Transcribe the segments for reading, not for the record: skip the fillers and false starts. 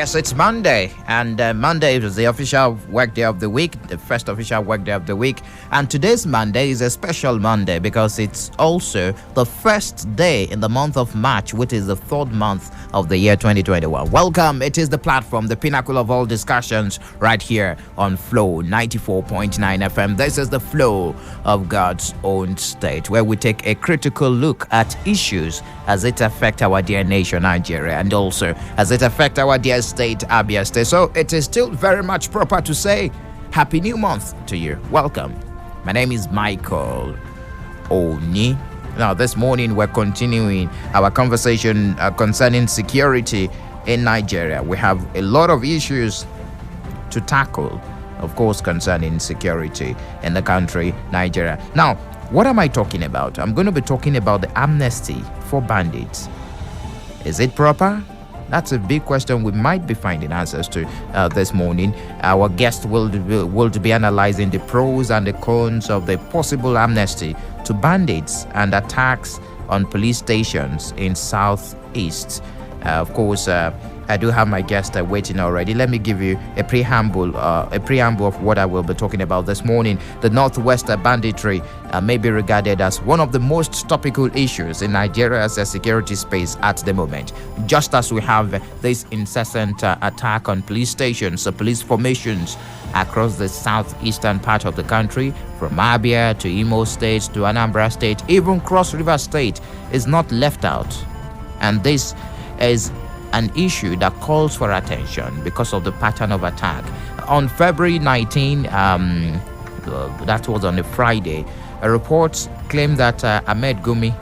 Yes, it's Monday, and Monday is the official work day of the week, the first official work day of the week. And today's Monday is a special Monday because it's also the first day in the month of March, which is the third month of the year 2021. Welcome. It is the platform, the pinnacle of all discussions, right here on Flow 94.9 FM. This is the flow of God's own state, where we take a critical look at issues as it affect our dear nation, Nigeria, and also as it affect our dear state, Abia State. So it is still very much proper to say Happy New Month to you. Welcome. My name is Michael Oni. Now, this morning we're continuing our conversation concerning security in Nigeria. We have a lot of issues to tackle, of course, concerning security in the country, Nigeria. Now, what am I talking about? I'm going to be talking about the amnesty for bandits. Is it proper? That's a big question we might be finding answers to this morning. Our guest will be analyzing the pros and the cons of the possible amnesty to bandits and attacks on police stations in Southeast. Of course, I do have my guest waiting already. Let me give you a preamble of what I will be talking about this morning. The Northwest banditry may be regarded as one of the most topical issues in Nigeria's security space at the moment. Just as we have this incessant attack on police stations, police formations across the southeastern part of the country, from Abia to Imo State to Anambra State, even Cross River State is not left out. And this is an issue that calls for attention because of the pattern of attack. On February 19, that was on a Friday, a report claimed that Ahmed Gumi,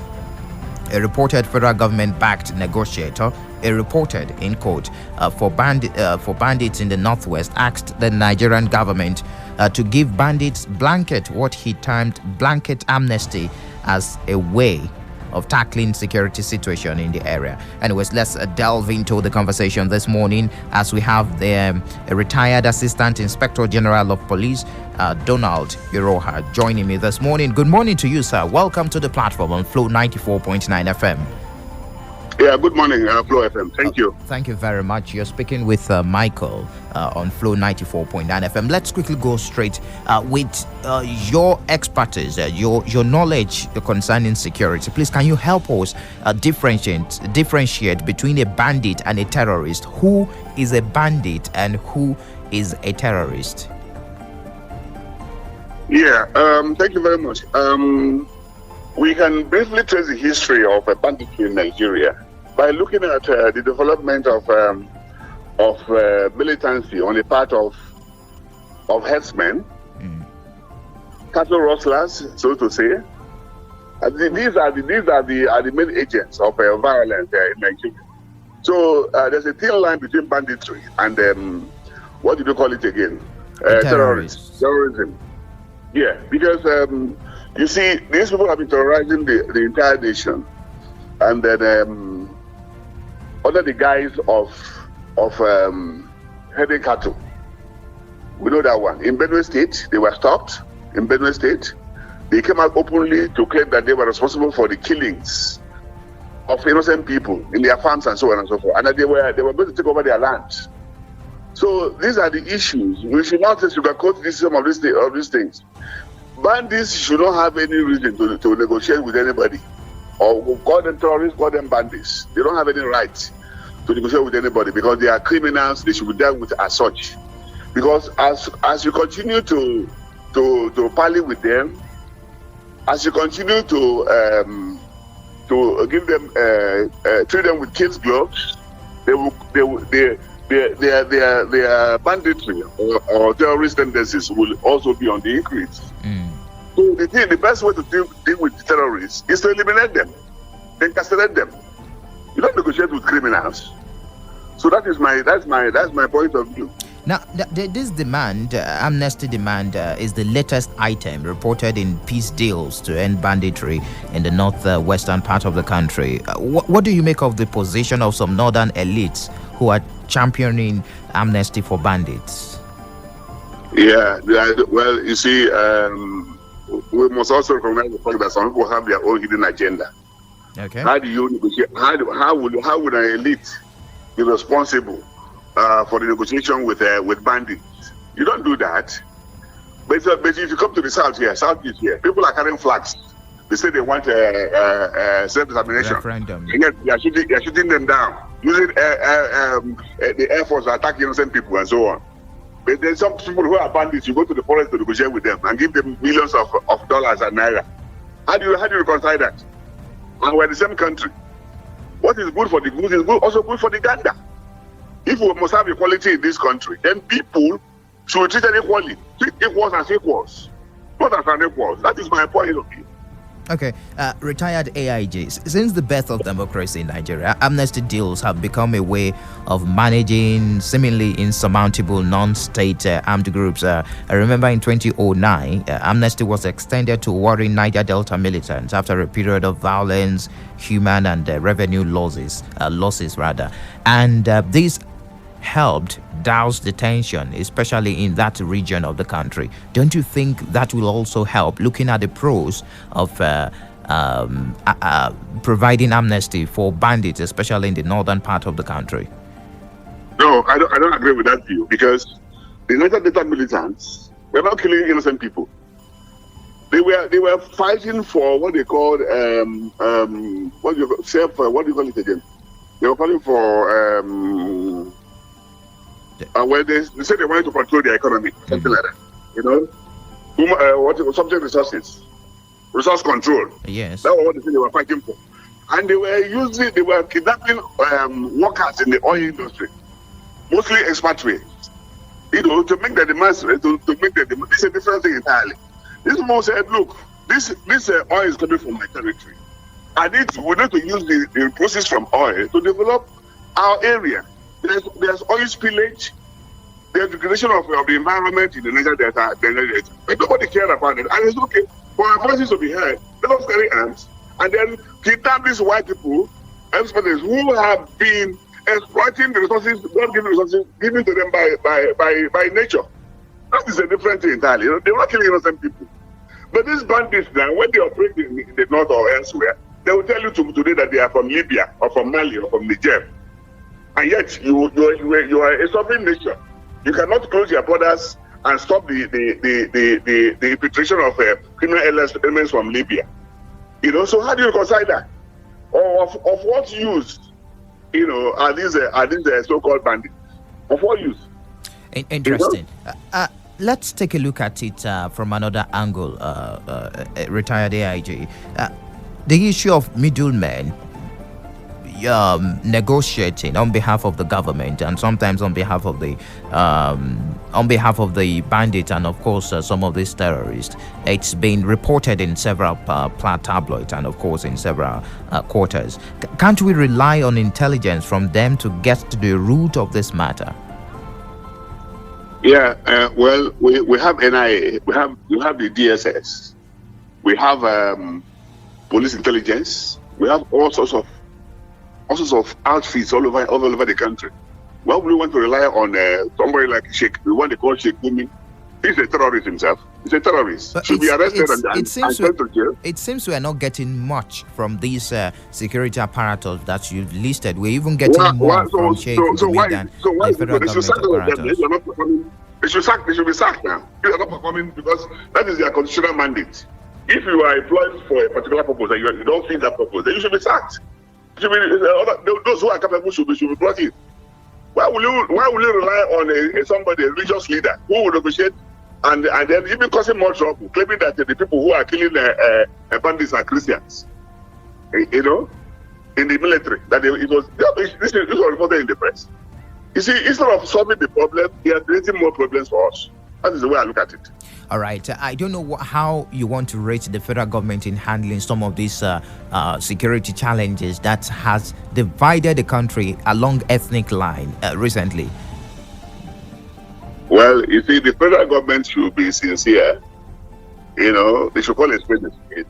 a reported federal government-backed negotiator, a reported in court for bandits in the Northwest, asked the Nigerian government to give bandits what he termed blanket amnesty as a way of tackling security situation in the area. Anyways, let's delve into the conversation this morning as we have the retired Assistant Inspector General of Police, Donald IROHAM, joining me this morning. Good morning to you, sir. Welcome to the platform on Flow 94.9 FM. Yeah, good morning, Flow FM. Thank you. Thank you very much. You're speaking with Michael on Flow 94.9 FM. Let's quickly go straight with your expertise, your knowledge concerning security. Please, can you help us differentiate between a bandit and a terrorist? Who is a bandit and who is a terrorist? Yeah, thank you very much. We can briefly trace the history of banditry in Nigeria by looking at the development of militancy on the part of herdsmen, cattle rustlers, so to say. These are the main agents of violence in Nigeria. So there's a thin line between banditry and what did you call it again? Terrorism. Yeah, because you see, these people have been terrorizing the entire nation, and then under the guise of herding cattle. We know that one. In Benue State, they were stopped. In Benue State, they came out openly to claim that they were responsible for the killings of innocent people in their farms and so on and so forth, and that they were going to take over their land. So these are the issues. We should not sugarcoat some of these things. Bandits should not have any reason to negotiate with anybody, or call them terrorists, call them bandits. They don't have any right to negotiate with anybody because they are criminals. They should be dealt with as such. Because as you continue to parley with them, as you continue to give them treat them with kids' gloves, their banditry or terrorist tendencies will also be on the increase. So the best way to deal with terrorists is to eliminate them, incarcerate them. You don't negotiate with criminals. So that's my point of view. Now, this demand, amnesty demand, is the latest item reported in peace deals to end banditry in the northwestern part of the country. What do you make of the position of some northern elites who are championing amnesty for bandits? Yeah, well, you see, we must also recognize the fact that some people have their own hidden agenda. Okay. How do you negotiate? How would an elite be responsible for the negotiation with bandits. You don't do that. But if you come to the southeast here, people are carrying flags. They say they want self-determination. Referendum. And yet they are shooting them down, using the Air Force to attack innocent people and so on. But there's some people who are bandits. You go to the forest to negotiate with them and give them millions of dollars and naira. How do you reconcile that? And we're the same country. What is good for the goose is also good for the gander. If we must have equality in this country, then people should treat them equally. Treat equals as equals, not as unequals. That is my point of view. Okay, retired AIGs. Since the birth of democracy in Nigeria, amnesty deals have become a way of managing seemingly insurmountable non-state armed groups. I remember in 2009, amnesty was extended to warring Niger Delta militants after a period of violence, human and revenue losses, and this helped douse the tension, especially in that region of the country. Don't you think that will also help, looking at the pros of providing amnesty for bandits, especially in the northern part of the country? No, I don't agree with that view, because the Niger Delta militants were not killing innocent people. They were fighting for what they called what do you call it again? They were calling for where they said they wanted to control the economy, something like that. You know, subject resource control. Yes, that was what they said they were fighting for, and they were kidnapping workers in the oil industry, mostly expatriates. You know, to make the demands, to make the demand. This is a different thing entirely. This man said, "Look, this oil is coming from my territory. We need to use the process from oil to develop our area. There's oil spillage, there's degradation of the environment in the Niger Delta. But nobody cared about it. And it's okay for our voices to be heard. Let us carry arms and then kidnap these white people, experts who have been exploiting the resources, not giving resources given to them by nature. That is a different thing entirely. You know, they're not killing innocent people. But these bandits now, when they operate in the north or elsewhere, they will tell you today that they are from Libya or from Mali or from Niger. And yet you are a sovereign nation. You cannot close your borders and stop the infiltration of criminal elements from Libya. You know, so how do you reconcile that? Or of what use, you know, are these so-called bandits? Of what use? Interesting. You know? Let's take a look at it from another angle, retired AIG. The issue of middlemen negotiating on behalf of the government and sometimes on behalf of the bandits and of course some of these terrorists. It's been reported in several tabloids and of course in several quarters. Can't we rely on intelligence from them to get to the root of this matter? Yeah, well, we have NIA, we have the DSS, we have police intelligence, we have all sorts of outfits all over the country. Why would we want to rely on somebody like Sheikh, the one they call Sheikh Gumi? He's a terrorist himself. He's a terrorist. But should be arrested and sent to jail. It seems we are not getting much from these security apparatus that you've listed. We're even getting more from Sheikh Gumi than the federal government apparatus. They should be sacked now. They are not performing because that is their constitutional mandate. If you are employed for a particular purpose and you don't fit that purpose, then you should be sacked. Those who are capable should be brought in. Why will you rely on a religious leader who will negotiate and then even causing more trouble, claiming that the people who are killing bandits are Christians? You know, in the military, that this was reported in the press. You see, instead of solving the problem, they are creating more problems for us. That is the way I look at it. All right. I don't know how you want to rate the federal government in handling some of these security challenges that has divided the country along ethnic line recently. Well, you see, the federal government should be sincere. You know, they should call it spade a spade.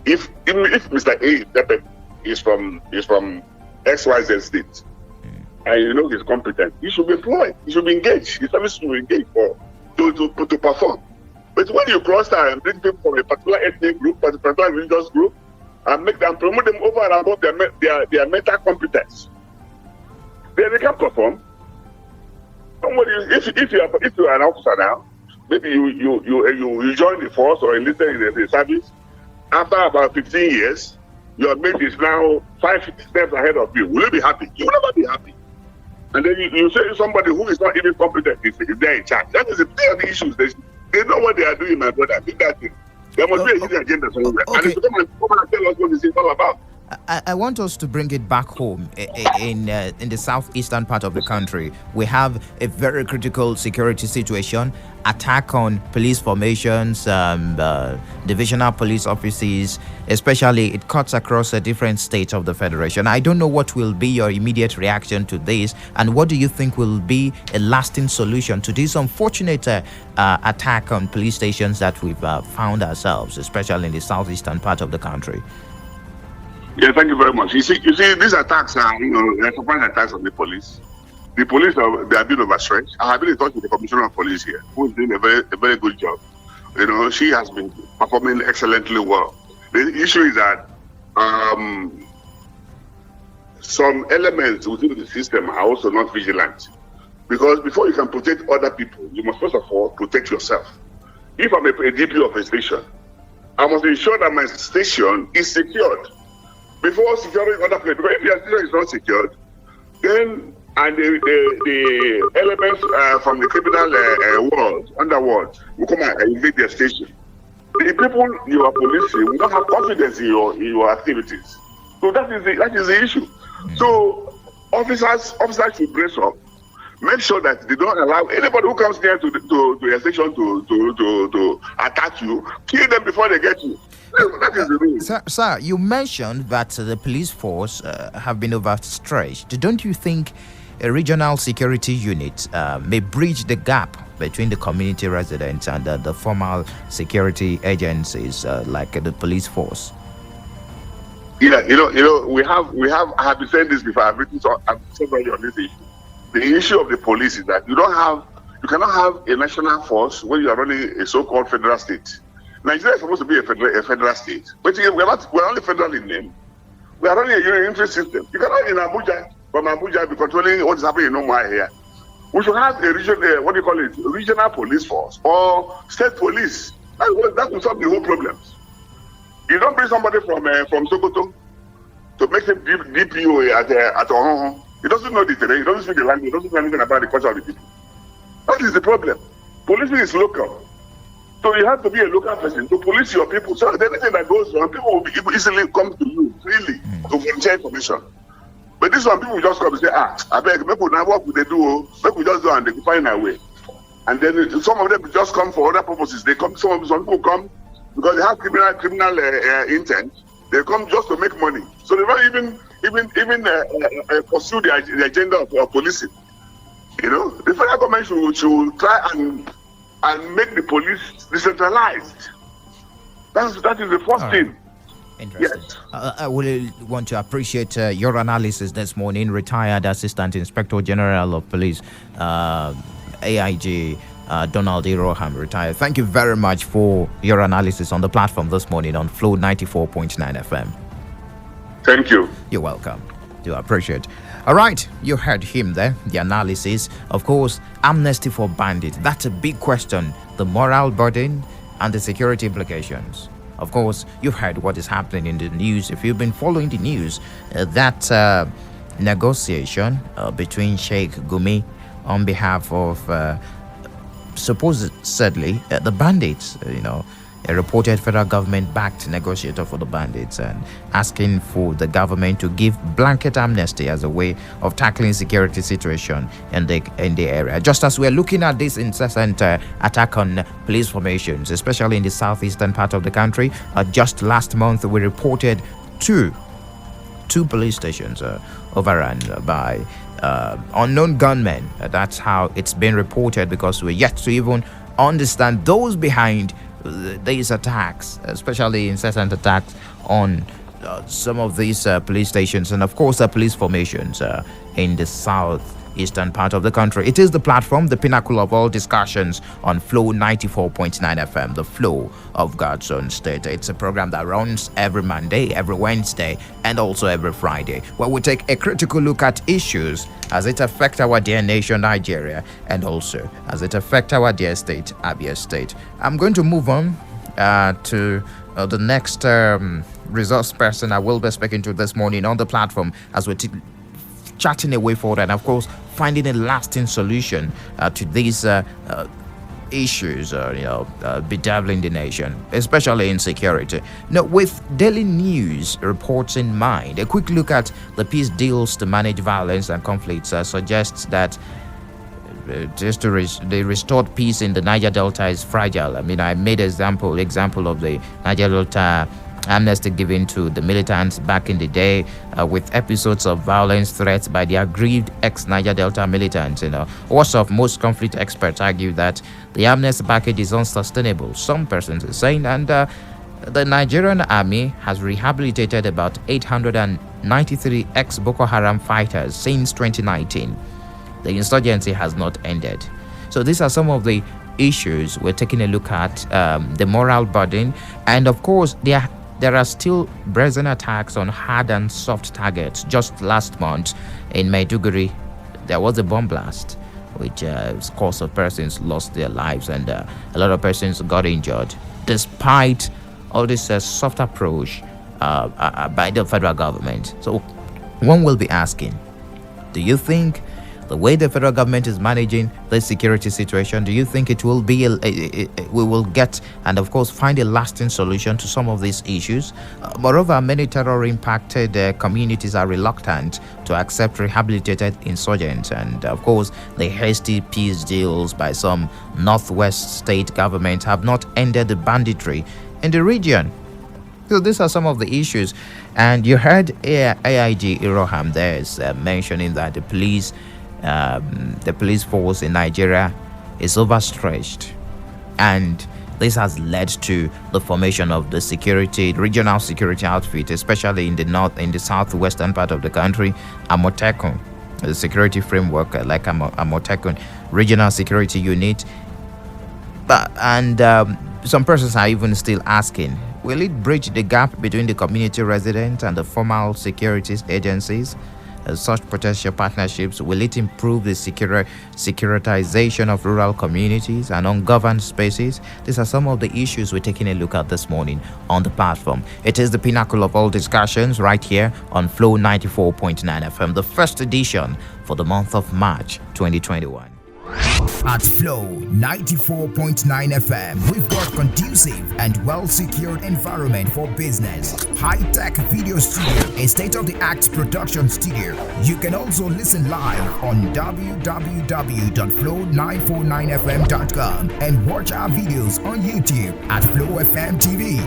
If Mr. A is from XYZ state, and you know he's competent, he should be employed. He should be engaged. His service should be engaged to perform. But when you cross that and bring people from a particular ethnic group, a particular religious group, and make them promote them over and above their mental competence, then they can perform. somebody, if you are an officer now, maybe you join the force or enlisted in the service. After about 15 years, your mate is now 5 steps ahead of you. Will you be happy? You will never be happy. And then you say somebody who is not even competent is there in charge. That is the thing of the issues. They know what they are doing, my brother. Do that thing. There must be a hidden agenda somewhere. Okay. And if you come and tell us what this is all about. I want us to bring it back home in the southeastern part of the country. We have a very critical security situation, attack on police formations, divisional police offices, especially it cuts across the different states of the federation. I don't know what will be your immediate reaction to this, and what do you think will be a lasting solution to this unfortunate attack on police stations that we've found ourselves, especially in the southeastern part of the country? Yeah, thank you very much. You see, these attacks are, they're surprise attacks on the police. The police they are being overstretched. I have been in touch with the commissioner of police here, who is doing a very good job. She has been performing excellently well. The issue is that some elements within the system are also not vigilant, because before you can protect other people, you must first of all protect yourself. If I'm a DP of a station, I must ensure that my station is secured before securing other places. Because if your station is not secured, then the elements from the criminal world, underworld, will come and invade their station. The people you are policing will not have confidence in your activities. So that is the issue. So officers should brace up. Make sure that they don't allow anybody who comes near to your station to attack you. Kill them before they get you. That is the rule. Sir, you mentioned that the police force have been overstretched. Don't you think a regional security unit may bridge the gap between the community residents and the formal security agencies like the police force? Yeah, we have. I have been saying this before. I've said already on this issue. The issue of the police is that you cannot have a national force when you are running a so-called federal state. Nigeria is supposed to be a federal state, but we're only federal in name. We are running a unitary system. You cannot in Abuja, from Abuja, be controlling what is happening in Omar here. We should have a regional police force or state police. That will solve the whole problems. You don't bring somebody from Sokoto to make him DPO at Ohon. He doesn't know the terrain, he doesn't speak the language, he doesn't know anything about the culture of the people. That is the problem. Policing is local. So you have to be a local person to police your people. So anything that goes wrong, people will be easily come to you, really, to volunteer information. But this one, people just come and say, I beg, make we now what would they do? Make we just go and they find our way. And then some of them just come for other purposes. They come, some people come because they have criminal intent. They come just to make money. So they don't even pursue the agenda of policing. The federal government should try and make the police decentralized. That is the first thing. Interesting. Yes. I will want to appreciate your analysis this morning. Retired Assistant Inspector General of Police, AIG Donald AIROHAM, retired. Thank you very much for your analysis on the platform this morning on Flow 94.9 FM. Thank you. You're welcome. Do appreciate. All right, you heard him there, the analysis. Of course, amnesty for bandits. That's a big question. The moral burden and the security implications. Of course, you've heard what is happening in the news. If you've been following the news, that negotiation between Sheikh Gumi on behalf of supposedly the bandits, a reported federal government-backed negotiator for the bandits and asking for the government to give blanket amnesty as a way of tackling security situation in the area. Just as we're looking at this incessant attack on police formations, especially in the southeastern part of the country, just last month we reported two police stations overrun by unknown gunmen. That's how it's been reported, because we're yet to even understand those behind these attacks, especially incessant attacks on some of these police stations and of course police formations in the southeast eastern part of the country. It is the platform, the pinnacle of all discussions on Flow 94.9 FM, the flow of God's own state. It's a program that runs every Monday, every Wednesday, and also every Friday, where we take a critical look at issues as it affects our dear nation, Nigeria, and also as it affects our dear state, Abia State. I'm going to move on to the next resource person I will be speaking to this morning on the platform as we're chatting a way forward and, of course, finding a lasting solution to these issues, bedeviling the nation, especially insecurity. Now, with daily news reports in mind, a quick look at the peace deals to manage violence and conflicts suggests that the restored peace in the Niger Delta is fragile. I mean, I made example of the Niger Delta amnesty given to the militants back in the day, with episodes of violence, threats by the aggrieved ex-Niger Delta militants. Also, most conflict experts argue that the amnesty package is unsustainable. Some persons are saying, and the Nigerian army has rehabilitated about 893 ex-Boko Haram fighters since 2019. The insurgency has not ended. So these are some of the issues we're taking a look at, the moral burden, and of course there are still brazen attacks on hard and soft targets. Just last month in Maiduguri, there was a bomb blast, which caused of persons lost their lives and a lot of persons got injured, despite all this soft approach by the federal government. So one will be asking, do you think the way the federal government is managing the security situation, do you think it will be we will get and of course find a lasting solution to some of these issues? Moreover, many terror impacted communities are reluctant to accept rehabilitated insurgents, and of course the hasty peace deals by some northwest state governments have not ended the banditry in the region. So these are some of the issues, and you heard AIG IROHAM there is mentioning that the police force in Nigeria is overstretched, and this has led to the formation of the regional security outfit, especially in the southwestern part of the country, Amotekun, the security framework like Amotekun, regional security unit. And some persons are even still asking, will it bridge the gap between the community residents and the formal securities agencies? Such potential partnerships, will it improve the securitization of rural communities and ungoverned spaces? These are some of the issues we're taking a look at this morning on the platform. It is the pinnacle of all discussions right here on Flow 94.9 FM, the first edition for the month of March 2021. At Flow 94.9 FM, we've got conducive and well-secured environment for business, high-tech video studio, a state-of-the-art production studio. You can also listen live on www.flow949fm.com and watch our videos on YouTube at Flow FM TV.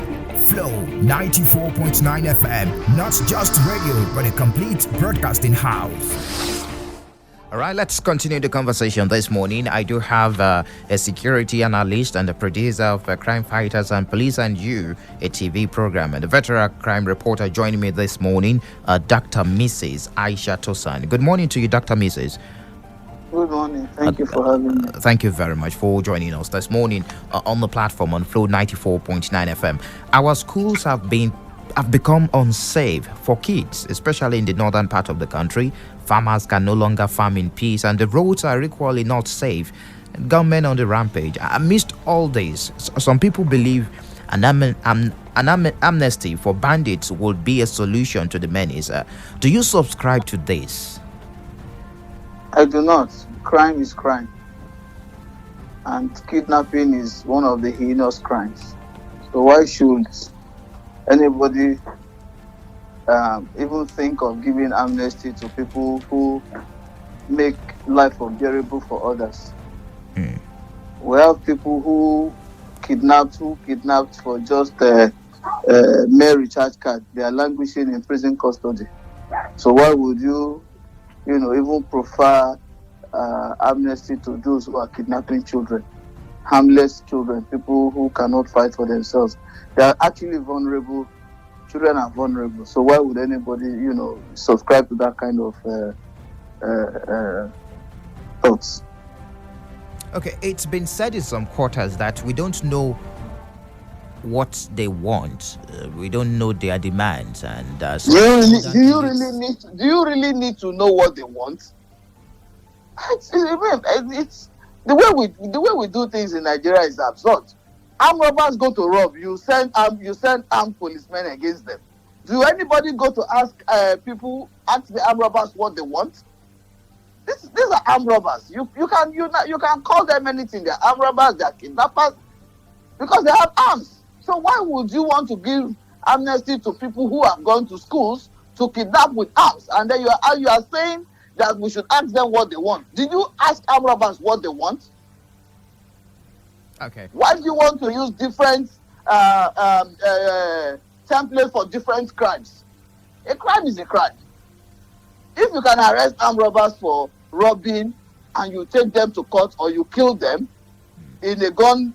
Flow 94.9 FM, not just radio, but a complete broadcasting house. All right, let's continue the conversation this morning. I do have a security analyst and a producer of Crime Fighters and Police and You, a TV program, and a veteran crime reporter joining me this morning, Dr. Mrs. AISHA TOSAN. Good morning to you, Dr. Mrs. Good morning. Thank you for having me. Thank you very much for joining us this morning on the platform on Flow 94.9 FM. Our schools have become unsafe for kids, especially in the northern part of the country. Farmers can no longer farm in peace, and the roads are equally not safe. Government on the rampage. Amidst all this, some people believe an amnesty for bandits would be a solution to the menace. Do you subscribe to this? I do not. Crime is crime, and kidnapping is one of the heinous crimes. So why should anybody even think of giving amnesty to people who make life unbearable for others? We have people who kidnapped for just a mere recharge card. They are languishing in prison custody. So why would you even prefer amnesty to those who are kidnapping children, harmless children, people who cannot fight for themselves? They are actually vulnerable. Children are vulnerable. So why would anybody, subscribe to that kind of thoughts. Okay, it's been said in some quarters that we don't know what they want. We don't know their demands, and Do you really need to know what they want? It's the way we do things in Nigeria is absurd. Armed robbers go to rob. You send armed policemen against them. Do anybody go to ask the armed robbers what they want? These are armed robbers. You can call them anything. They're armed robbers. They're kidnappers because they have arms. So why would you want to give amnesty to people who have gone to schools to kidnap with arms? And then you are saying that we should ask them what they want. Did you ask armed robbers what they want? Okay. Why do you want to use different templates for different crimes? A crime is a crime. If you can arrest armed robbers for robbing and you take them to court or you kill them in a gun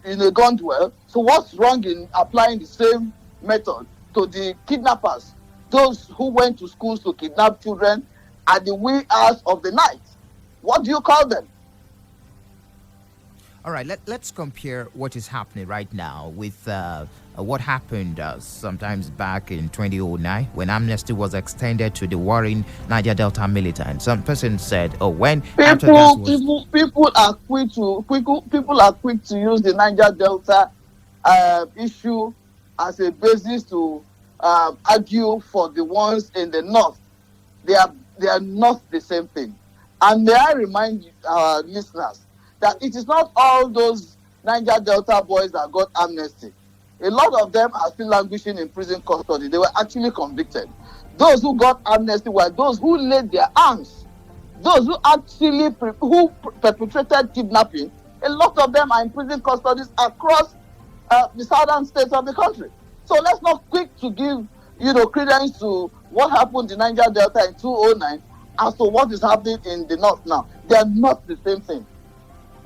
duel, so what's wrong in applying the same method to the kidnappers, those who went to schools to kidnap children at the wee hours of the night? What do you call them? All right, let's compare what is happening right now with what happened sometimes back in 2009 when amnesty was extended to the warring Niger Delta militants. Some person said, "Oh, when people are quick to use the Niger Delta issue as a basis to argue for the ones in the north. They are not the same thing. And may I remind our listeners that it is not all those Niger Delta boys that got amnesty. A lot of them are still languishing in prison custody. They were actually convicted. Those who got amnesty were those who laid their arms. Those who actually perpetrated kidnapping. A lot of them are in prison custodies across the southern states of the country. So let's not quick to give credence to what happened in Niger Delta in 2009 as to what is happening in the north now. They are not the same thing.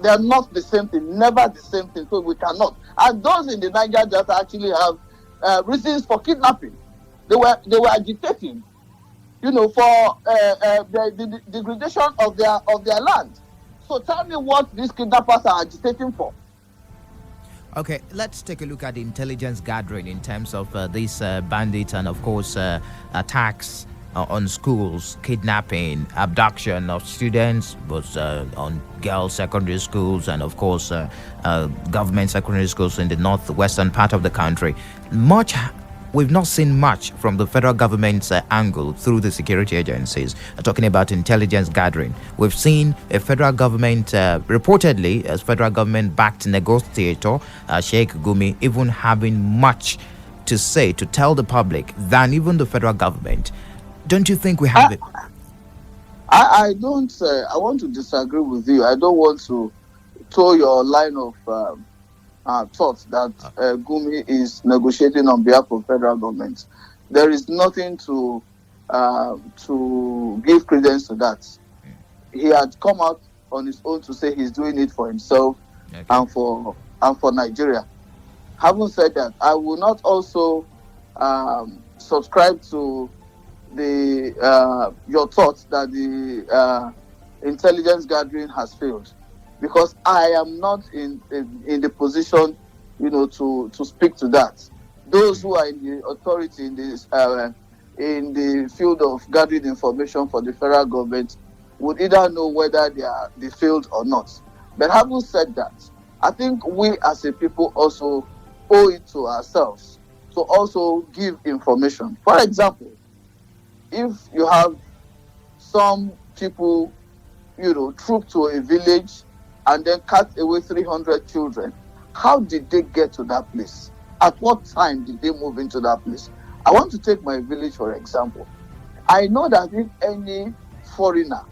They are not the same thing, never the same thing, so we cannot. And those in the Niger Delta actually have reasons for kidnapping. They were agitating, for the degradation of their land. So tell me what these kidnappers are agitating for. Okay, let's take a look at the intelligence gathering in terms of these bandits and, of course, attacks on schools, kidnapping, abduction of students, both on girls' secondary schools and, of course, government secondary schools in the northwestern part of the country. We've not seen much from the federal government's angle through the security agencies. Talking about intelligence gathering, we've seen a federal government, reportedly as federal government-backed negotiator, Sheikh Gumi, even having much to say, to tell the public than even the federal government. Don't you think we have it? I don't. I want to disagree with you. I don't want to toe your line of thoughts that Gumi is negotiating on behalf of federal government. There is nothing to give credence to that. He had come out on his own to say he's doing it for himself and for Nigeria. Having said that, I will not also subscribe to your thoughts that the intelligence gathering has failed, because I am not in the position, to speak to that. Those who are in the authority in the field of gathering information for the federal government would either know whether they failed or not. But having said that, I think we as a people also owe it to ourselves to also give information. For example, if you have some people, troop to a village and then cut away 300 children, how did they get to that place? At what time did they move into that place? I want to take my village for example. I know that if any foreigner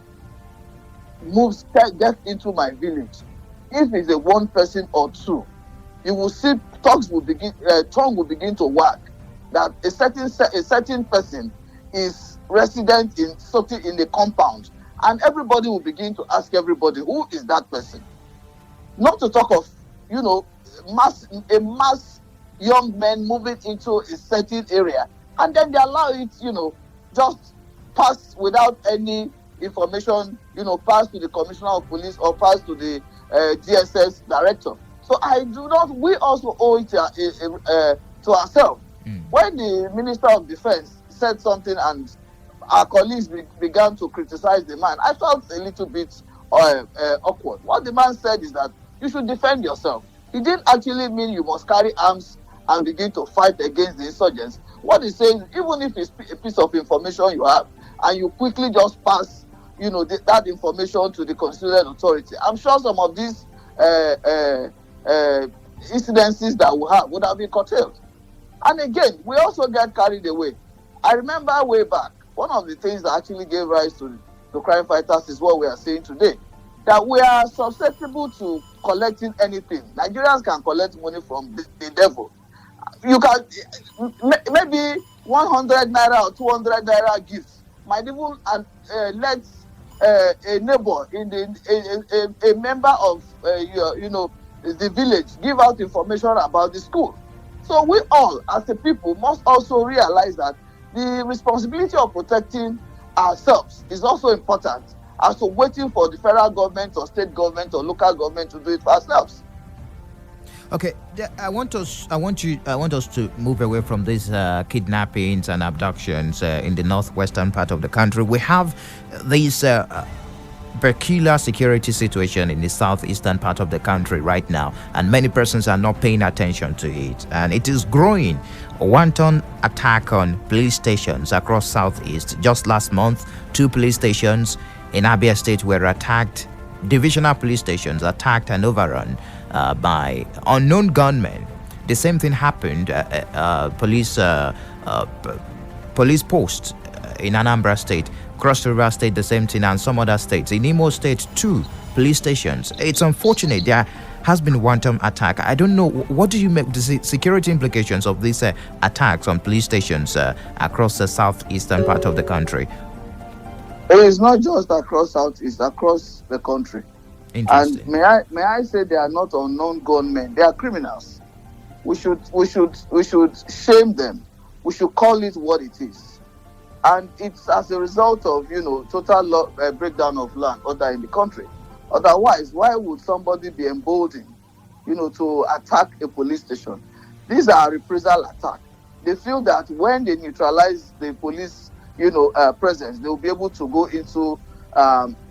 gets into my village, if it's a one person or two, you will see tongue will begin to wag that a certain person is resident in the compound, and everybody will begin to ask everybody, who is that person? Not to talk of mass young men moving into a certain area, and then they allow it just pass without any information, pass to the commissioner of police or pass to the DSS director. So we also owe it to ourselves. When the Minister of Defense said something and our colleagues began to criticize the man, I felt a little bit awkward. What the man said is that you should defend yourself. He didn't actually mean you must carry arms and begin to fight against the insurgents. What he's saying, even if it's a piece of information you have and you quickly just pass, that information to the constituted authority, I'm sure some of these incidences that we have would have been curtailed. And again, we also get carried away. I remember way back, one of the things that actually gave rise to crime fighters is what we are saying today, that we are susceptible to collecting anything. Nigerians can collect money from the devil. You can, maybe 100 naira or 200 naira gifts might even let a neighbor a member of the village give out information about the school. So we all, as a people, must also realize that the responsibility of protecting ourselves is also important as to waiting for the federal government or state government or local government to do it for ourselves. Okay, I want us to move away from these kidnappings and abductions in the northwestern part of the country. We have this peculiar security situation in the southeastern part of the country right now, and many persons are not paying attention to it, and it is growing. A wanton attack on police stations across southeast. Just last month, 2 police stations in Abia State were attacked. Divisional police stations attacked and overrun by unknown gunmen. The same thing happened. Police posts in Anambra State, Cross River State, the same thing, and some other states. In Imo State, 2 police stations. It's unfortunate there has been wanton attack. I don't know, what do you make the security implications of these attacks on police stations across the southeastern part of the country? It is not just across southeast, across the country. And may I say they are not unknown gunmen. They are criminals. We should shame them. We should call it what it is. And it's as a result of total breakdown of land order in the country. Otherwise, why would somebody be emboldened, to attack a police station? These are reprisal attacks. They feel that when they neutralize the police, presence, they will be able to go into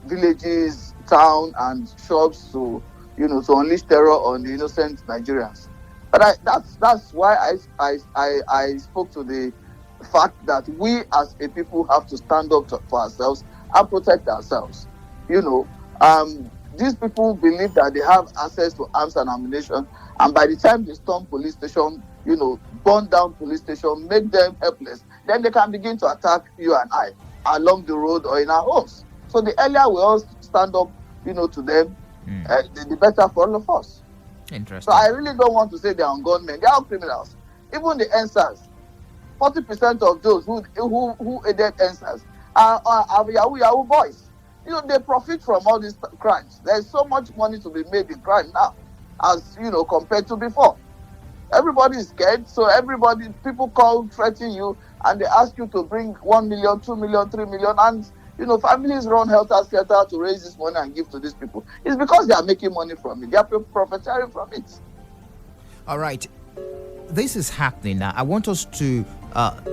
villages, town, and shops to unleash terror on the innocent Nigerians. But that's why I spoke to the fact that we as a people have to stand up for ourselves and protect ourselves. These people believe that they have access to arms and ammunition, and by the time they storm police station, burn down police station, make them helpless, then they can begin to attack you and I along the road or in our homes. So the earlier we all stand up, to them, the better for all of us. Interesting. So I really don't want to say they are gunmen. They are criminals. Even the NSAS, 40% of those who aided NSAS are Yahoo boys. They profit from all these crimes. There's so much money to be made in crime now, as compared to before. Everybody is scared, so people call, threaten you, and they ask you to bring 1 million, 2 million, 3 million, and families run helter-skelter to raise this money and give to these people. It's because they are making money from it. They are profiteering from it. All right. This is happening now. I want us to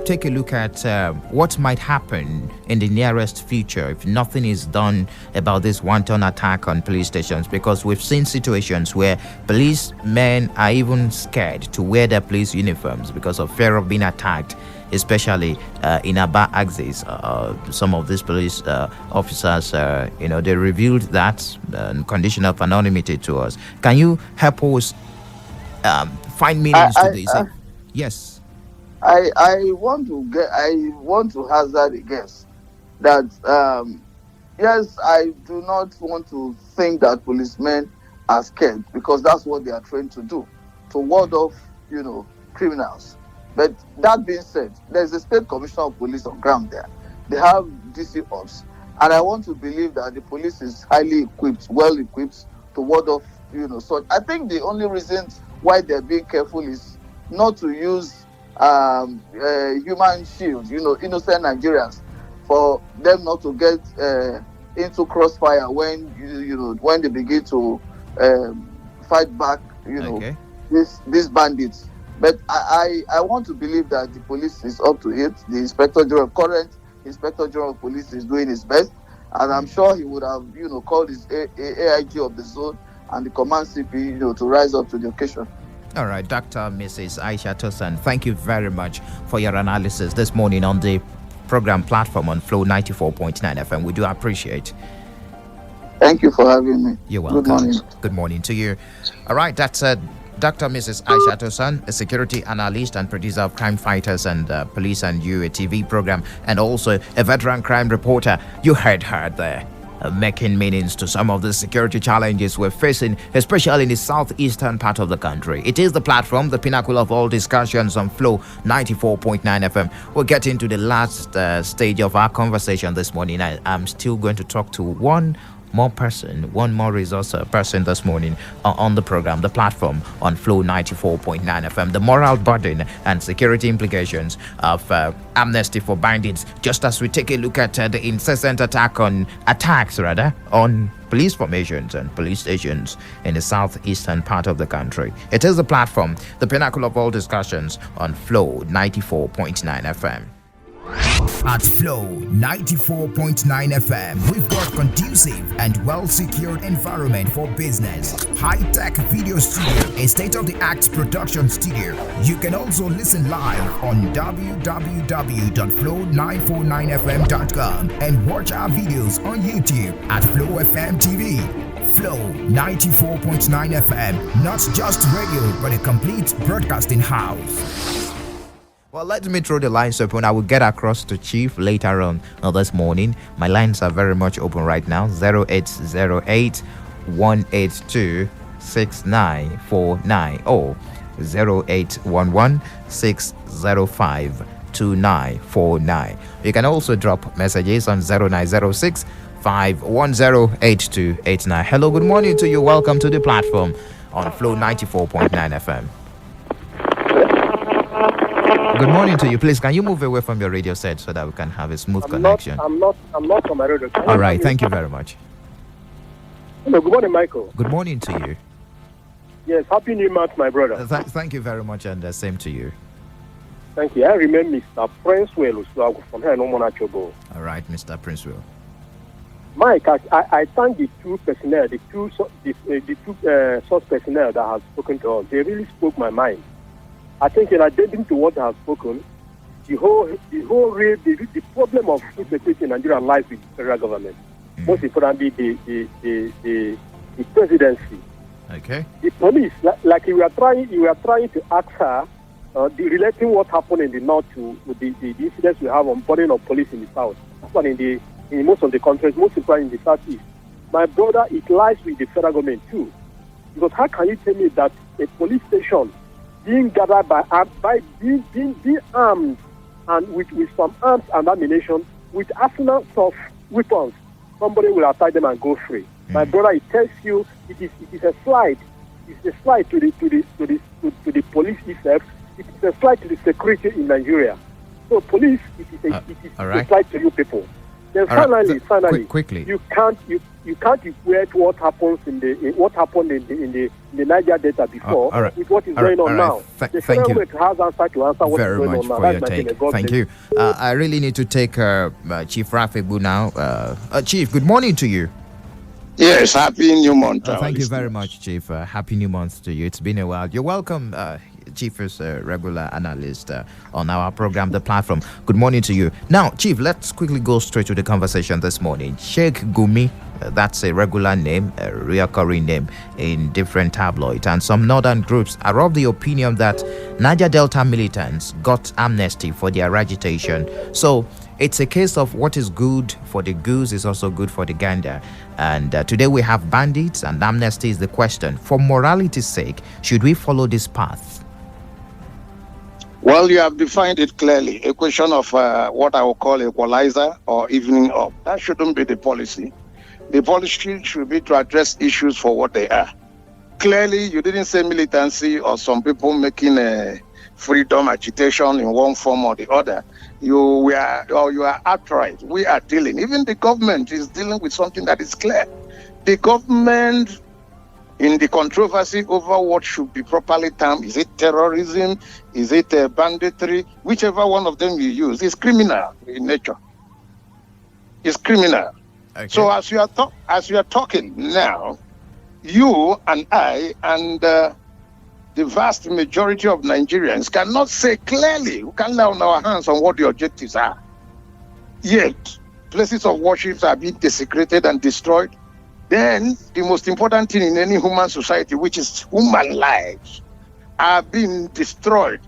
take a look at what might happen in the nearest future if nothing is done about this wanton attack on police stations, because we've seen situations where policemen are even scared to wear their police uniforms because of fear of being attacked, especially in Aba axis. Some of these police officers, they revealed that condition of anonymity to us. Can you help us find meanings to this? Yes. I want to hazard a guess that yes, I do not want to think that policemen are scared, because that's what they are trained to do, to ward off criminals. But that being said, there's a state commissioner of police on ground there. They have DC ops, and I want to believe that the police is highly equipped, well equipped to ward off such. I think the only reason why they're being careful is not to use human shields, innocent Nigerians, for them not to get into crossfire when when they begin to fight back, these bandits. But I want to believe that the police is up to it. The current Inspector General of Police is doing his best, and I'm sure he would have called his AIG of the zone and the command CP to rise up to the occasion. All right, Dr. Mrs. AISHA TOSAN, thank you very much for your analysis this morning on the program platform on Flow 94.9 FM. We do appreciate. Thank you for having me. You're welcome. Good morning. Good morning to you. All right, that's Dr. Mrs. AISHA TOSAN, a security analyst and producer of Crime Fighters and Police and You, a TV program, and also a veteran crime reporter. You heard her there, making meanings to some of the security challenges we're facing, especially in the southeastern part of the country. It is the platform, the pinnacle of all discussions on Flow 94.9 FM. We'll get into the last stage of our conversation this morning. I'm still going to talk to one more resource person this morning on the program, the platform on Flow 94.9 FM, the moral burden and security implications of Amnesty for Bandits, just as we take a look at the incessant attacks on police formations and police stations in the southeastern part of the country. It is the platform, the pinnacle of all discussions on Flow 94.9 FM. At Flow 94.9 FM, we've got conducive and well-secured environment for business. High-tech video studio, a state-of-the-art production studio. You can also listen live on www.flow949fm.com and watch our videos on YouTube at Flow FM TV. Flow 94.9 FM, not just radio, but a complete broadcasting house. Well, let me throw the lines open. I will get across to Chief later on this morning. My lines are very much open right now. 0808 182 6949 or 0811 605 2949. You can also drop messages on 0906 510 8289. Hello, good morning to you. Welcome to the platform on Flow 94.9 FM. Good morning to you. Please, can you move away from your radio set so that we can have a smooth connection? I'm not on my radio. All right, thank you very much. Hello, good morning, Michael. Good morning to you. Yes, happy New Month, my brother. Thank you very much, and same to you. Thank you. I remember Mr. Princewell from here, no more natural. All right, Mr. Princewell. Mike, I thank the two personnel, the two source personnel that have spoken to us. They really spoke my mind. I think in addition to what they have spoken, the problem of insecurity in Nigeria lies with the federal government. Most importantly, the presidency. Okay. The police, like you were trying to ask her, relating what happened in the north to the incidents we have on burning of police in the south. That's one in most of the countries, most importantly in the southeast. My brother, it lies with the federal government too. Because how can you tell me that a police station being gathered by being armed and with some arms and ammunition, with arsenals of weapons, somebody will attack them and go free. My brother, it tells you it is a slide. It's a slide to the police itself. It is a slide to the security in Nigeria. So police, it is a slide to you people. Then finally, quickly, you can't equate what happens in the Niger Delta before with what is going on now. The federal government has answer to answer what is going on now. That's your take. Thank you. I really need to take Chief Rafibu now. Chief, good morning to you. Yes, happy new month. Thank you very much, Chief. Happy new month to you. It's been a while. You're welcome, Chief is a regular analyst on our program, The Platform. Good morning to you. Now, Chief, let's quickly go straight to the conversation this morning. Sheikh Gumi, that's a regular name, a recurring name in different tabloids, and some northern groups are of the opinion that Niger Delta militants got amnesty for their agitation. So it's a case of what is good for the goose is also good for the gander. And today we have bandits, and amnesty is the question. For morality's sake, should we follow this path? Well, you have defined it clearly. A question of what I will call equalizer or evening up. That shouldn't be the policy. The policy should be to address issues for what they are. Clearly, you didn't say militancy or some people making freedom agitation in one form or the other. You are outright. We are dealing. Even the government is dealing with something that is clear. The government, in the controversy over what should be properly termed, is it terrorism, is it banditry, whichever one of them you use, is criminal in nature. It's criminal. Okay. So as you are talking now, you and I and the vast majority of Nigerians cannot say clearly, we can lay on our hands on what the objectives are. Yet, places of worship are being desecrated and destroyed. Then, the most important thing in any human society, which is human lives, are being destroyed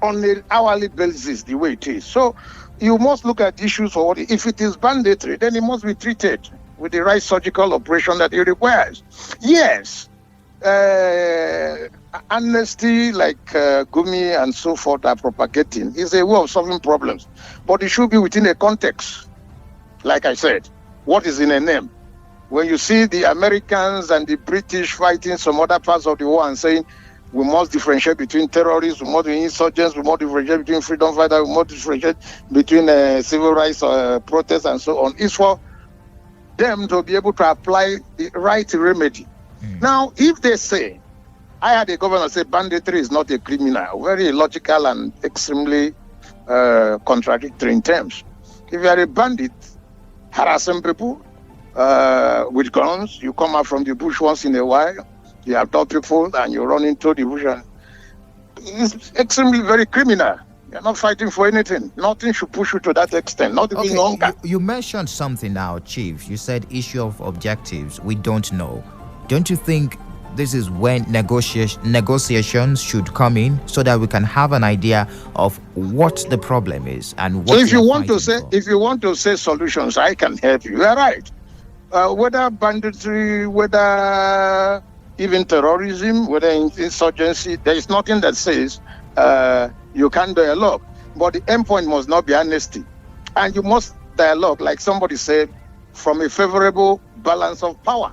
on an hourly basis the way it is. So, you must look at issues for what, if it is banditry, then it must be treated with the right surgical operation that it requires. Yes, amnesty like Gumi and so forth are propagating is a way of solving problems, but it should be within a context. Like I said, what is in a name? When you see the Americans and the British fighting some other parts of the world and saying we must differentiate between terrorists, we must be insurgents, we must differentiate between freedom fighters, we must differentiate between civil rights protests and so on, it's for them to be able to apply the right remedy. Now, if they say, I had a governor say banditry is not a criminal, very illogical and extremely contradictory in terms. If you are a bandit, harassing people with guns, you come out from the bush once in a while, you abduct people and you run into the bush, and it's extremely very criminal. You're not fighting for anything. Nothing should push you to that extent, not even longer. You mentioned something now, Chief. You said issue of objectives. We don't know. Don't you think this is when negotiations should come in so that we can have an idea of what the problem is and what? So if you want to say solutions, I can help you. You're right. Whether banditry, whether even terrorism, whether insurgency, there is nothing that says you can't dialogue. But the end point must not be amnesty, and you must dialogue, like somebody said, from a favorable balance of power.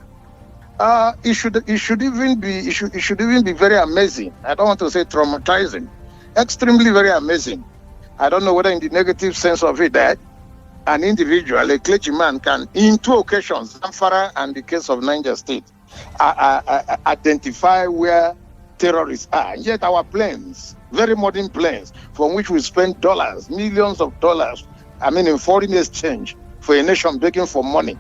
It should even be very amazing. I don't want to say traumatizing, extremely very amazing. I don't know whether in the negative sense of it that an individual, a clergyman, can, in two occasions, Zamfara and the case of Niger State, identify where terrorists are. And yet our planes, very modern planes, from which we spend dollars, millions of dollars, in foreign exchange for a nation begging for money.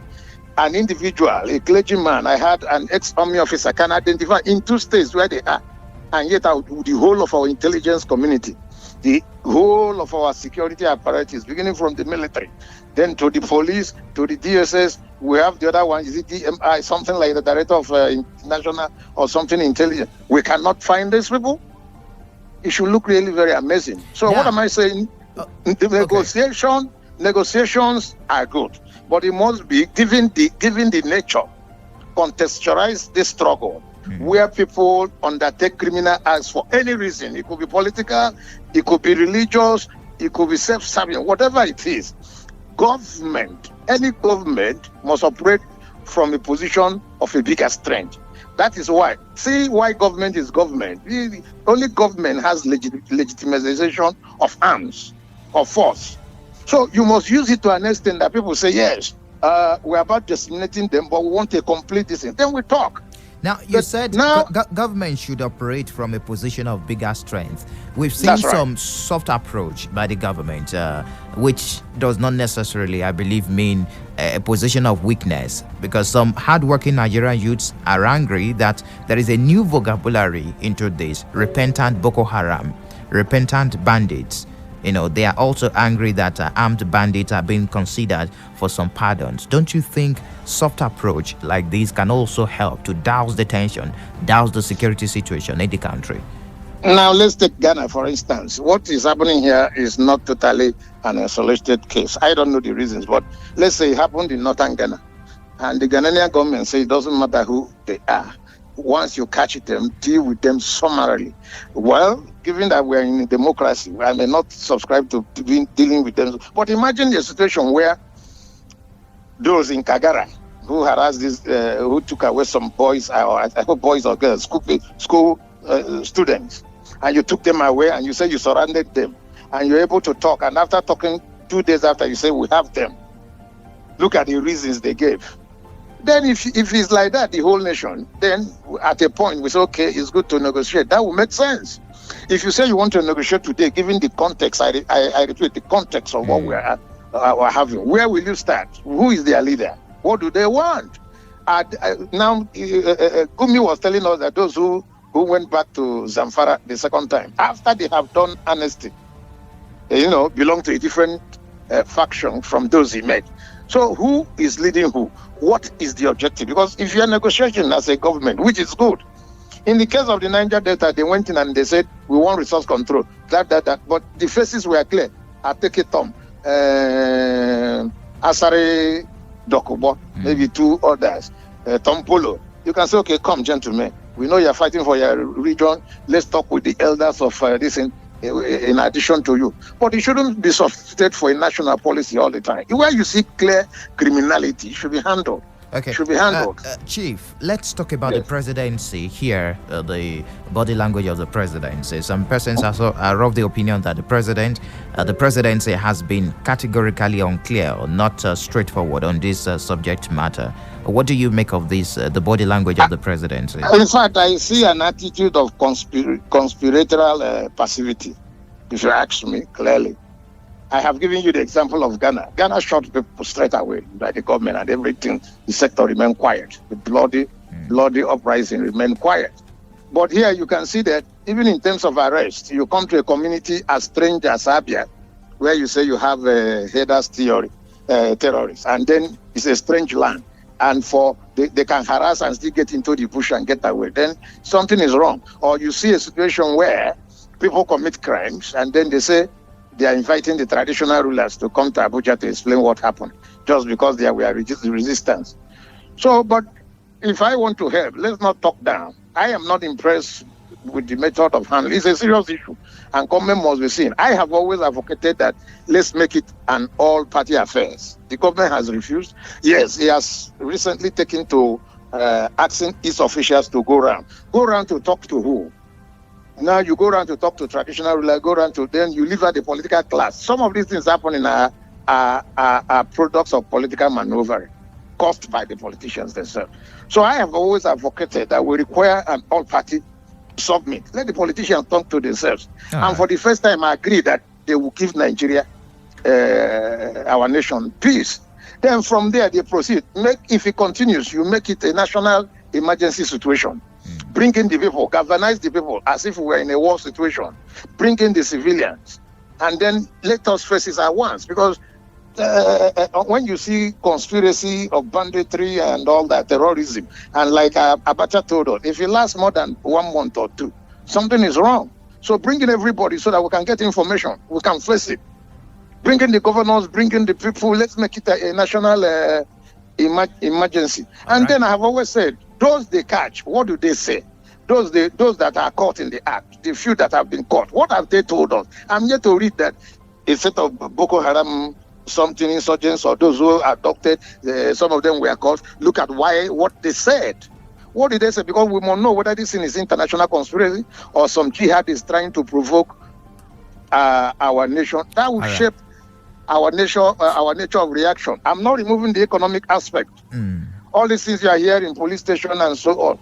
An individual, a clergyman, I had an ex-army officer, can identify in two states where they are. And yet the whole of our intelligence community, the whole of our security apparatus, beginning from the military, then to the police, to the DSS, we have the other one, is it DMI, something like the director of international or something intelligence. We cannot find these people. It should look really very amazing. So what am I saying? The negotiations are good, but it must be given the nature, contextualize this struggle, where people undertake criminal acts for any reason. It could be political, it could be religious, it could be self-serving, whatever it is. Any government must operate from a position of a bigger strength. That is why. See why government is government. Only government has legitimization of arms, of force. So you must use it to an extent that people say, yes, we're about disseminating them, but we want to complete this. And then we talk. Now, you said government should operate from a position of bigger strength. We've seen some soft approach by the government, which does not necessarily, I believe, mean a position of weakness, because some hardworking Nigerian youths are angry that there is a new vocabulary into this: repentant Boko Haram, repentant bandits. They are also angry that armed bandits are being considered for some pardons. Don't you think soft approach like this can also help to douse the tension, douse the security situation in the country? Now, let's take Ghana, for instance. What is happening here is not totally an isolated case. I don't know the reasons, but let's say it happened in northern Ghana. And the Ghanaian government says it doesn't matter who they are. Once you catch them, deal with them summarily. Well, given that we're in a democracy, I may not subscribe to dealing with them. But imagine a situation where those in Kagara who harassed who took away some boys, or I hope boys or girls, school students, and you took them away, and you say you surrounded them, and you're able to talk, and after talking 2 days after, you say we have them. Look at the reasons they gave. Then if it's like that, the whole nation, then at a point we say, okay, it's good to negotiate. That will make sense. If you say you want to negotiate today, given the context, I repeat, the context of what we're having, where will you start? Who is their leader? What do they want? Now, Gumi was telling us that those who went back to Zamfara the second time, after they have done amnesty, belong to a different faction from those he met. So who is leading who? What is the objective? Because if you're negotiating as a government, which is good, in the case of the Niger Delta, they went in and they said, we want resource control, that. But the faces were clear. Ateke Tom, Asare Dokubo, maybe 2 others, Tom Polo. You can say, okay, come, gentlemen. We know you're fighting for your region. Let's talk with the elders of this in addition to you. But it shouldn't be substituted for a national policy all the time. Where you see clear criminality, it should be handled. Okay. Should be handled. Chief, let's talk about the presidency here, the body language of the presidency. Some persons are of the opinion that the presidency has been categorically unclear or not straightforward on this subject matter. What do you make of this, the body language of the presidency? In fact, I see an attitude of conspiratorial passivity, if you ask me clearly. I have given you the example of Ghana. Ghana shot people straight away by the government, and everything, the sector remained quiet. The bloody uprising remained quiet. But here you can see that even in terms of arrest, you come to a community as strange as Abia, where you say you have a headers terrorists, and then it's a strange land. And they can harass and still get into the bush and get away. Then something is wrong. Or you see a situation where people commit crimes, and then they say, they are inviting the traditional rulers to come to Abuja to explain what happened, just because there were resistance. So, but if I want to help, let's not talk down. I am not impressed with the method of handling. It's a serious issue, and comment must be seen. I have always advocated that let's make it an all-party affair. The government has refused. Yes, he has recently taken to asking its officials to go around. Go around to talk to who? Now you go around to talk to traditional rulers, go around to then you leave out the political class. Some of these things happening are products of political maneuvering caused by the politicians themselves. So I have always advocated that we require an all-party summit. Let the politicians talk to themselves. And for the first time, I agree that they will give Nigeria, our nation, peace. Then from there, they proceed. If it continues, you make it a national emergency situation. Bring in the people, galvanize the people as if we were in a war situation. Bring in the civilians, and then let us face it at once. Because when you see conspiracy of banditry and all that, terrorism, and like Abacha told us, if it lasts more than 1 month or 2, something is wrong. So bring in everybody so that we can get information. We can face it. Bring in the governors, bring in the people. Let's make it a national emergency. And then I have always said, those they catch, what do they say? Those that are caught in the act, the few that have been caught, what have they told us? I'm yet to read that a set of Boko Haram something insurgents or those who are adopted, some of them were caught. Look at what they said. What did they say? Because we must know whether this thing is international conspiracy or some jihad is trying to provoke our nation. That will shape our nature of reaction. I'm not removing the economic aspect. All these things you are hearing, police station and so on.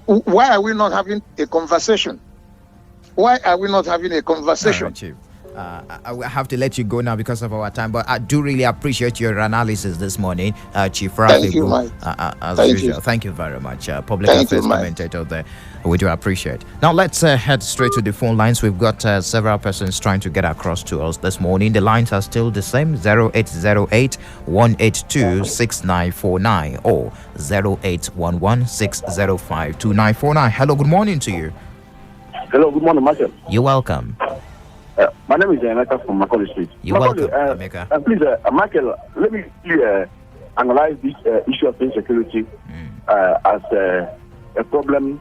Why are we not having a conversation? Why are we not having a conversation? All right, Chief. I will have to let you go now because of our time, but I do really appreciate your analysis this morning, Chief Rafi. Thank you, Mike. As usual. Thank you very much. Public affairs commentator there. We do appreciate. Now let's head straight to the phone lines. We've got several persons trying to get across to us this morning. The lines are still the same: 0808-182-6949 or 0811-605-2949. Hello, good morning to you. Hello, good morning, Michael. You're welcome. My name is Emeka from Macaulay Street. You're welcome, Emeka. Please, Michael, let me analyze this issue of insecurity as a problem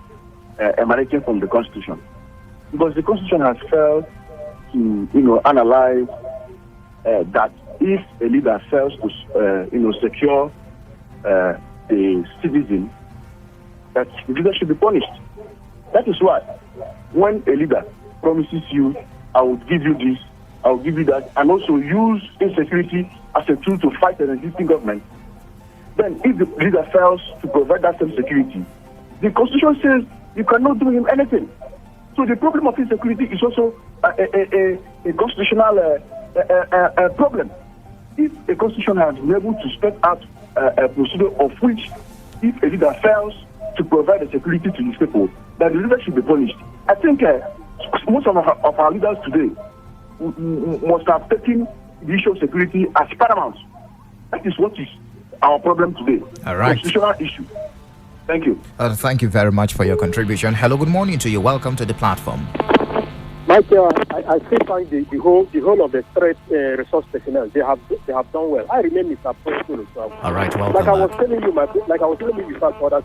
emanating from the Constitution. Because the Constitution has failed to, analyze that if a leader fails to, secure the citizen, that the leader should be punished. That is why when a leader promises you, I will give you this, I will give you that, and also use insecurity as a tool to fight an existing government, then if the leader fails to provide that same security, the Constitution says you cannot do him anything. So the problem of insecurity is also a constitutional problem. If a constitution has been able to spell out a procedure of which, if a leader fails to provide the security to his people, then the leader should be punished. I think most of our leaders today must have taken the issue of security as paramount. That is what is our problem today. All right. Constitutional issue. Thank you. Thank you very much for your contribution. Hello, good morning to you. Welcome to the platform. Michael, I still find the whole of the threat resource personnel, they have done well. I remain Mr. President. All right, welcome. Like I was telling you before, others,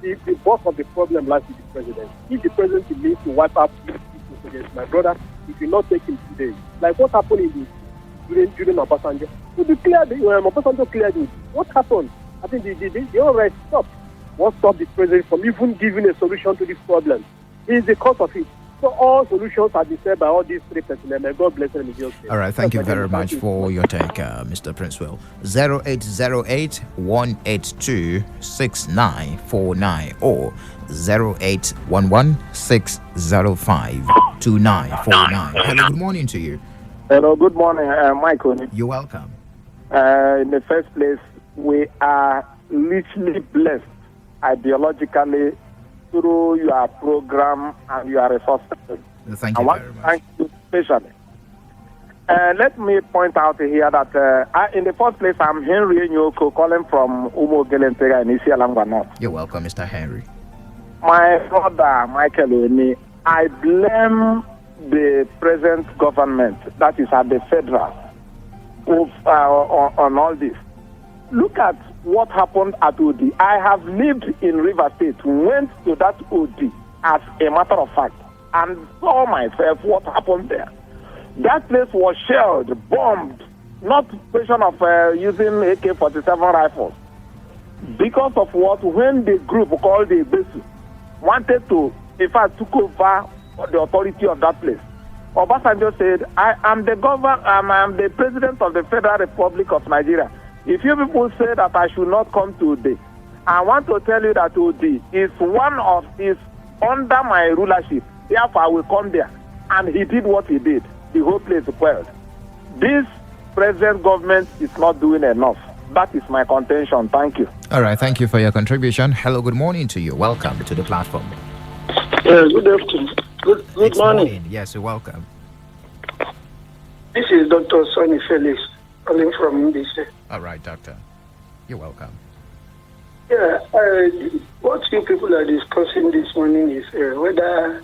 the bulk of the problem lies with the president. If the president needs to wipe out these people against my brother, it will not take him today. Like what happened during Obasanjo? To be clear, Obasanjo cleared it. What happened? I think the unrest stopped. What stopped the president from even giving a solution to this problem? He is the cause of it. So all solutions are been said by all these three personnel. May God bless them in Jesus' name. All right, thank you very much for your take, Mr. Princewell. 0808-182-6949 or 0811-605-2949. Hello, good morning to you. Hello, good morning, Michael. You're welcome. In the first place, we are richly blessed ideologically through your program and your resources. Thank you very much. Thank you especially. Let me point out here that in the first place, I'm Henry Nyoko calling from Umo Gelentega in Isialangwa North. You're welcome, Mr. Henry. My brother, Michael Oni, I blame the present government, that is at the federal, on all this. Look at what happened at OD. I have lived in River State, went to that OD as a matter of fact, and saw myself what happened there. That place was shelled, bombed, not question of using AK-47 rifles. Because of what? When the group called the EGBU wanted to, in fact, took over the authority of that place, Obasanjo said, I am the president of the Federal Republic of Nigeria. If you people say that I should not come to OD, I want to tell you that OD is under my rulership. Therefore, I will come there. And he did what he did. The whole place spoiled. This present government is not doing enough. That is my contention. Thank you. All right, thank you for your contribution. Hello, good morning to you. Welcome to the platform. Good afternoon. Good morning. Yes, you're welcome. This is Dr. Sonny Felix calling from NBC. All right, doctor. You're welcome. Yeah, what you people are discussing this morning is whether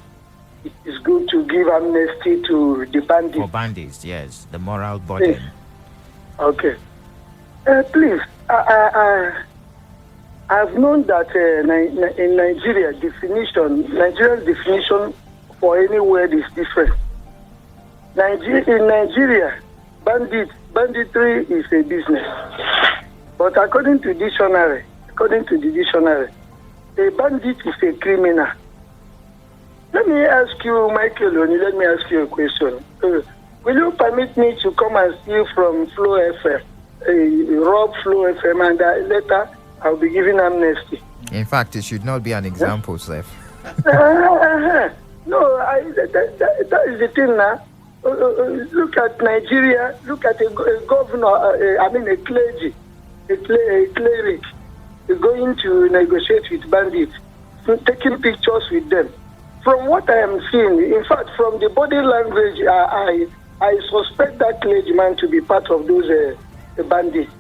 it is good to give amnesty to the bandits. For bandits, yes, the moral burden. Yes. Okay. Please, I've known that in Nigeria, Nigeria's definition for any word is different. In Nigeria, banditry is a business. But according to the dictionary, a bandit is a criminal. Let me ask you, Michael, let me ask you a question. Will you permit me to come and steal from Flow FM, rob Flow FM, and later I'll be giving amnesty? In fact, it should not be an example, sir. No, that is the thing now. Look at Nigeria, look at a governor, a clergy, a cleric going to negotiate with bandits, taking pictures with them. From what I am seeing, in fact, from the body language, I suspect that clergyman to be part of those bandits.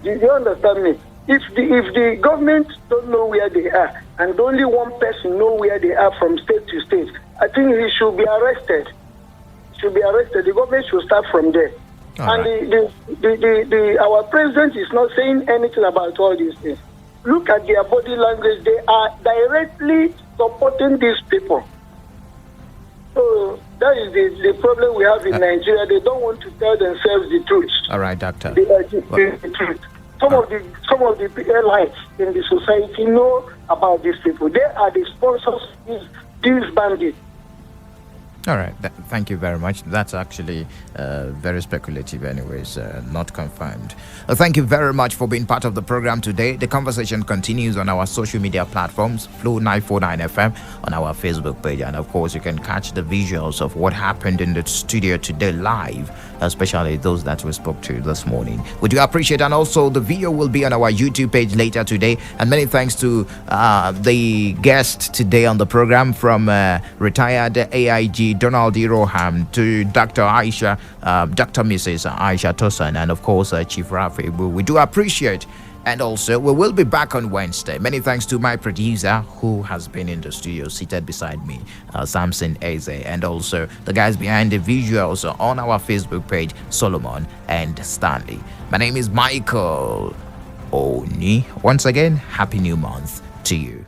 Do you understand me? If the government don't know where they are, and only one person know where they are from state to state, I think he should be arrested. The government should start from there. All and right. Our president is not saying anything about all these things. Look at their body language. They are directly supporting these people. So that is the problem we have in Nigeria. They don't want to tell themselves the truth. All right, doctor. The truth. Some of the airlines in the society know about these people. They are the sponsors of these bandits. All right. Thank you very much. That's actually very speculative, anyways, not confirmed. Thank you very much for being part of the program today. The conversation continues on our social media platforms, Flow 949 FM, on our Facebook page. And of course, you can catch the visuals of what happened in the studio today live, especially those that we spoke to this morning. We do appreciate, and also the video will be on our YouTube page later today. And many thanks to the guest today on the program, from retired AIG Donald IROHAM to Dr. AISHA, Dr. Mrs. AISHA TOSAN, and of course Chief Rafi. We do appreciate. And also, we will be back on Wednesday. Many thanks to my producer, who has been in the studio seated beside me, Samson Eze, and also the guys behind the visuals on our Facebook page, Solomon and Stanley. My name is Michael Oni. Once again, happy new month to you.